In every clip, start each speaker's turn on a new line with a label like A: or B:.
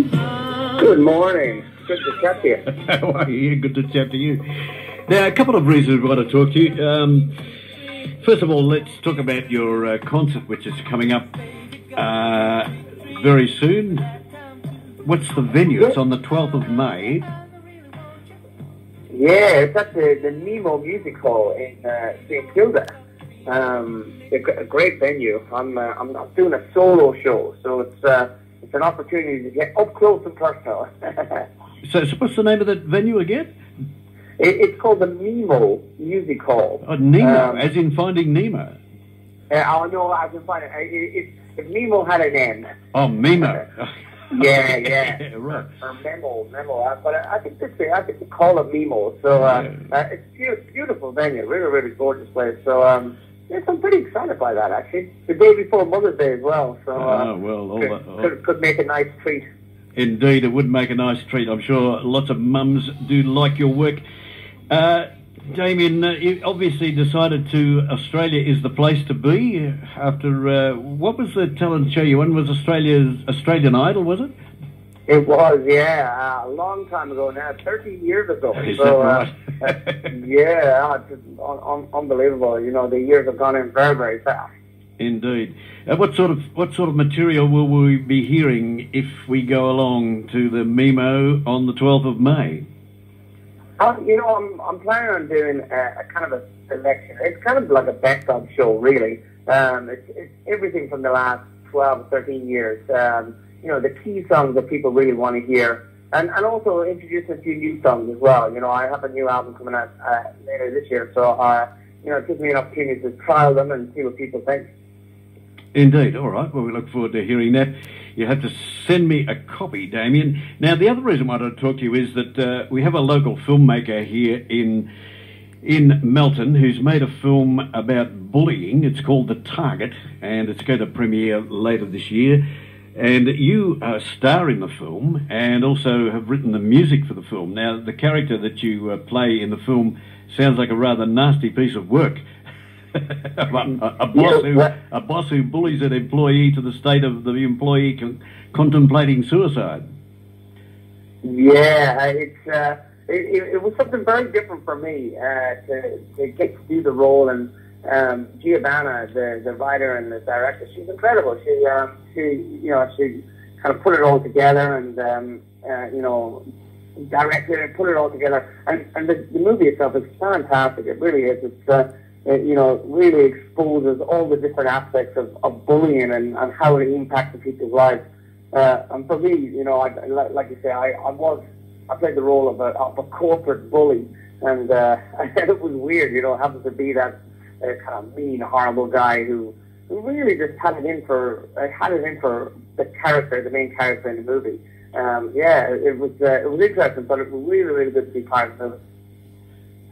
A: Good morning. Good to chat to you.
B: How are you? Good to chat to you. Now, a couple of reasons we want to talk to you. First of all, let's talk about your concert, which is coming up very soon. What's the venue? It's on the 12th of May.
A: Yeah, it's at the Nemo Music Hall in St Kilda. A great venue. I'm doing a solo show, so it's an opportunity to get up close and personal.
B: So what's the name of that venue again?
A: It's called the Nemo Music Hall.
B: Oh, Nemo, as in Finding Nemo.
A: No, I can find it. If Nemo had an N.
B: Oh, Memo.
A: Yeah.
B: Right.
A: Or Memo. But I think they call it Memo. So it's a beautiful venue, really, really gorgeous place. So yes, I'm pretty excited by that actually. The day before Mother's Day as well. So could make a nice treat.
B: Indeed, it would make a nice treat. I'm sure lots of mums do like your work. Damien, you obviously decided Australia is the place to be after, what was the talent show you won? Was Australian Idol, was it?
A: It was, yeah, a long time ago now, 30 years ago.
B: Is that right?
A: Yeah, it's unbelievable. You know, the years have gone in very, very fast.
B: Indeed. What sort of material will we be hearing if we go along to the Memo on the 12th of May? I'm planning on doing a kind of a selection. It's kind of like a best-of show, really. It's everything from the last 12 or 13 years. The key songs that people really want to hear. And also introduce a few new songs as well. You know, I have a new album coming out later this year, so it gives me an opportunity to trial them and see what people think. Indeed. All right. Well, we look forward to hearing that. You have to send me a copy, Damien. Now, the other reason I wanted to talk to you is that we have a local filmmaker here in Melton who's made a film about bullying. It's called The Target, and it's going to premiere later this year. And you star in the film and also have written the music for the film. Now, the character that you play in the film sounds like a rather nasty piece of work. a boss who bullies an employee to the state of the employee contemplating suicide.
A: Yeah, it was something very different for me to get to do the role. And Giovanna, the writer and the director, she's incredible. She kind of put it all together and directed it, put it all together. And the movie itself is fantastic. It really is. It's really exposes all the different aspects of bullying and how it impacts people's lives. And for me, like you say, I played the role of a corporate bully, and it was weird, having to be that kind of mean, horrible guy who really just had it in for the main character in the movie. It was interesting, but it was really, really good to be part of the movie.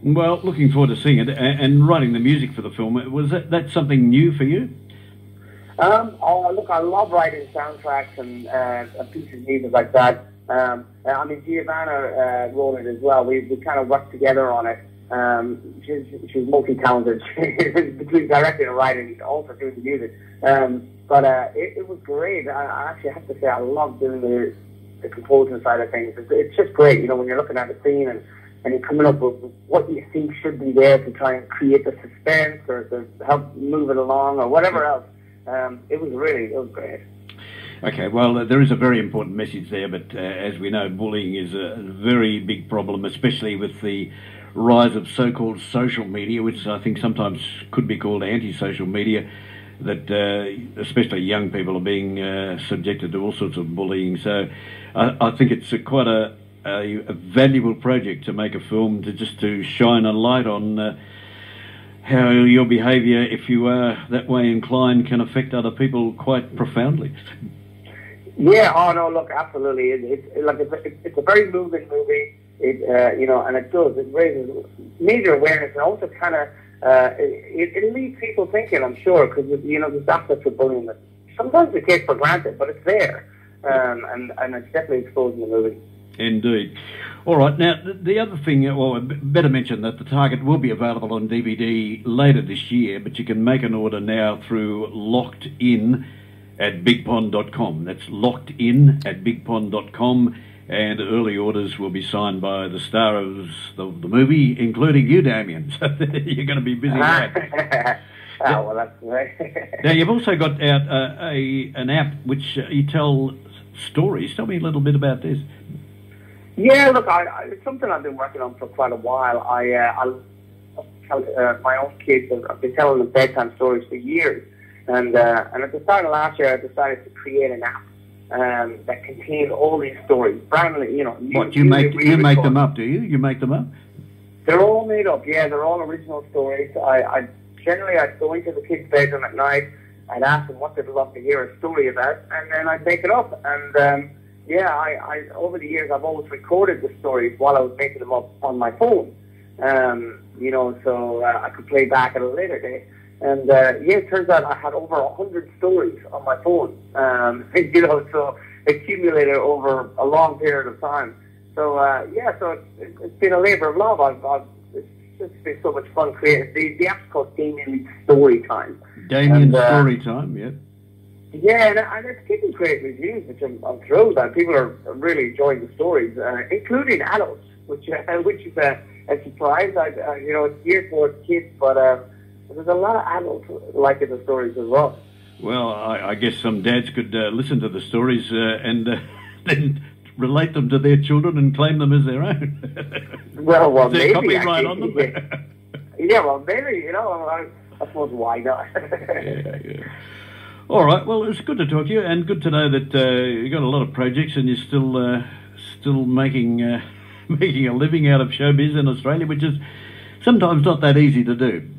B: Well, looking forward to seeing it and writing the music for the film. Was that something new for you?
A: Look, I love writing soundtracks and pieces of music like that. Giovanna wrote it as well. We kind of worked together on it. She's multi-talented. Between directing and writing, also doing the music. But it was great. I actually have to say I love doing the composing side of things. It's just great, when you're looking at the scene and you're coming up with what you think should be there to try and create the suspense or to help move it along or whatever else. It was great.
B: Okay, well, there is a very important message there, but as we know, bullying is a very big problem, especially with the rise of so-called social media, which I think sometimes could be called anti-social media, that especially young people are being subjected to all sorts of bullying. So I think it's quite a valuable project to make a film to shine a light on how your behaviour, if you are that way inclined, can affect other people quite profoundly.
A: Yeah, look, absolutely. It's a very moving movie. And it raises major awareness and also kind of it leaves people thinking, I'm sure, because there's aspects of bullying that sometimes we take for granted, but it's there, and it's definitely exposed in the movie.
B: Indeed. All right. Now, the other thing, well, better mention that The Target will be available on DVD later this year, but you can make an order now through Locked In,
C: at bigpond.com. That's locked in at bigpond.com, and early orders will be signed by the star of the movie, including you, Damien. So you're going to be busy with that.
B: Oh, well, that's great.
C: Now, you've also got out an app which you tell stories. Tell me a little bit about this.
B: Yeah, look, it's something I've been working on for quite a while. I tell my own kids, I've been telling them bedtime stories for years. And at the start of last year, I decided to create an app that contains all these stories. Brandly, you know.
C: What, you make them up, do you? You make them up?
B: They're all made up, yeah. They're all original stories. Generally, I'd go into the kids' bedroom at night, I'd ask them what they'd love to hear a story about, and then I'd make it up. And, I over the years, I've always recorded the stories while I was making them up on my phone, so I could play back at a later date. And, it turns out I had over 100 stories on my phone, so accumulated over a long period of time. So, so it's been a labor of love. It's been so much fun creating. The app's called Damien Leith Storytime.
C: Damien Storytime, yeah.
B: Yeah, and it's getting great reviews, which I'm thrilled about. People are really enjoying the stories, including adults, which is a surprise. It's geared towards kids, but there's a lot of adults liking the stories as well.
C: Well, I guess some dads could listen to the stories and then relate them to their children and claim them as their own.
B: Well,
C: maybe.
B: Copyright
C: on them?
B: Yeah, well, maybe, I suppose why not?
C: Yeah. All right, well, it's good to talk to you, and good to know that you've got a lot of projects and you're still making a living out of showbiz in Australia, which is sometimes not that easy to do.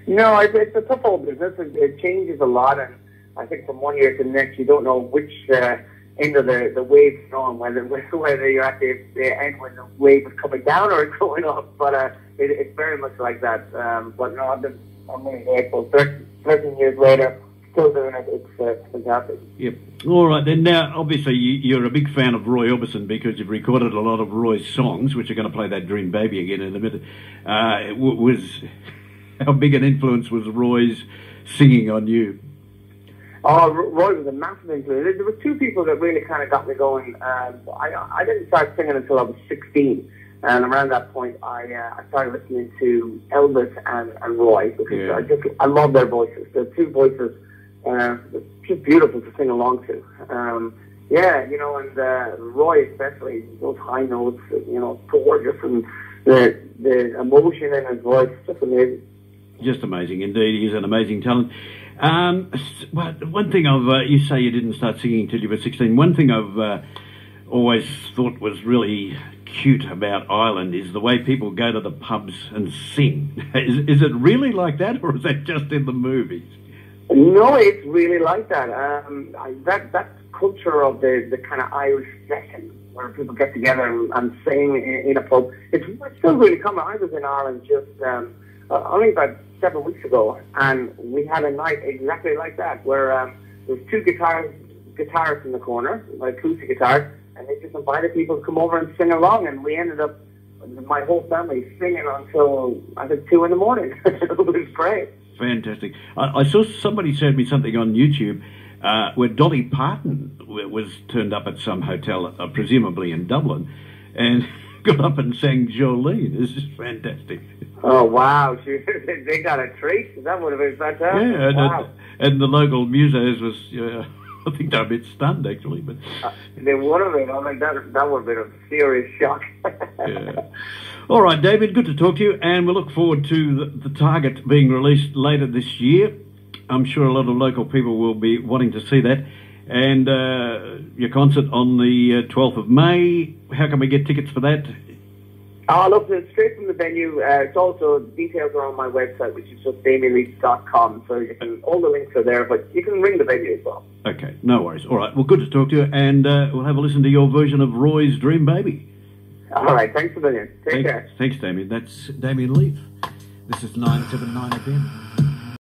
B: No, it's a tough old business. It changes a lot, and I think from one year to the next, you don't know which end of the wave is on, whether you're at the end when the wave is coming down or it's going up. But it's very much like that. But no, I'm really grateful. 13 years later, still doing it. It's fantastic.
C: Yep. All right, then. Now, obviously, you're a big fan of Roy Orbison because you've recorded a lot of Roy's songs, which are going to play that Dream Baby again in a minute. How big an influence was Roy's singing on you?
B: Oh, Roy was a massive influence. There were two people that really kind of got me going. I didn't start singing until I was 16. And around that point, I started listening to Elvis and Roy because I love their voices. Their two voices, just beautiful to sing along to. And Roy especially, those high notes, gorgeous, and the emotion in his voice, just amazing.
C: Just amazing indeed. He's an amazing talent. But one thing you say you didn't start singing until you were 16. One thing I've always thought was really cute about Ireland is the way people go to the pubs and sing. Is it really like that, or is that just in the movies?
B: No, it's really like that. That culture of the kind of Irish session where people get together and sing in a pub, it's still really common. I was in Ireland just only about 7 weeks ago, and we had a night exactly like that, where there's two guitarists in the corner, like acoustic guitars, and they just invited people to come over and sing along, and we ended up, my whole family, singing until, I think, 2 in the morning. It was great.
C: Fantastic. I saw somebody showed me something on YouTube where Dolly Parton was turned up at some hotel, presumably in Dublin, and got up and sang Jolene. This is fantastic.
B: Oh, wow. They got a treat. That would have been fantastic.
C: Yeah,
B: wow.
C: And the local musos was, I think they were a bit stunned, actually. But
B: they would have been. I mean, that would have been a serious shock.
C: Yeah. All right, David, good to talk to you, and we look forward to the Target being released later this year. I'm sure a lot of local people will be wanting to see that. And your concert on the 12th of May, how can we get tickets for that?
B: Look, it's straight from the venue. It's also, details are on my website, which is just damienleith.com. So all the links are there, but you can ring the venue as well.
C: Okay, no worries. All right, well, good to talk to you, and we'll have a listen to your version of Roy's Dream Baby.
B: All right, thanks a million. Take care.
C: Thanks, Damien. That's Damien Leith. This is 979 FM.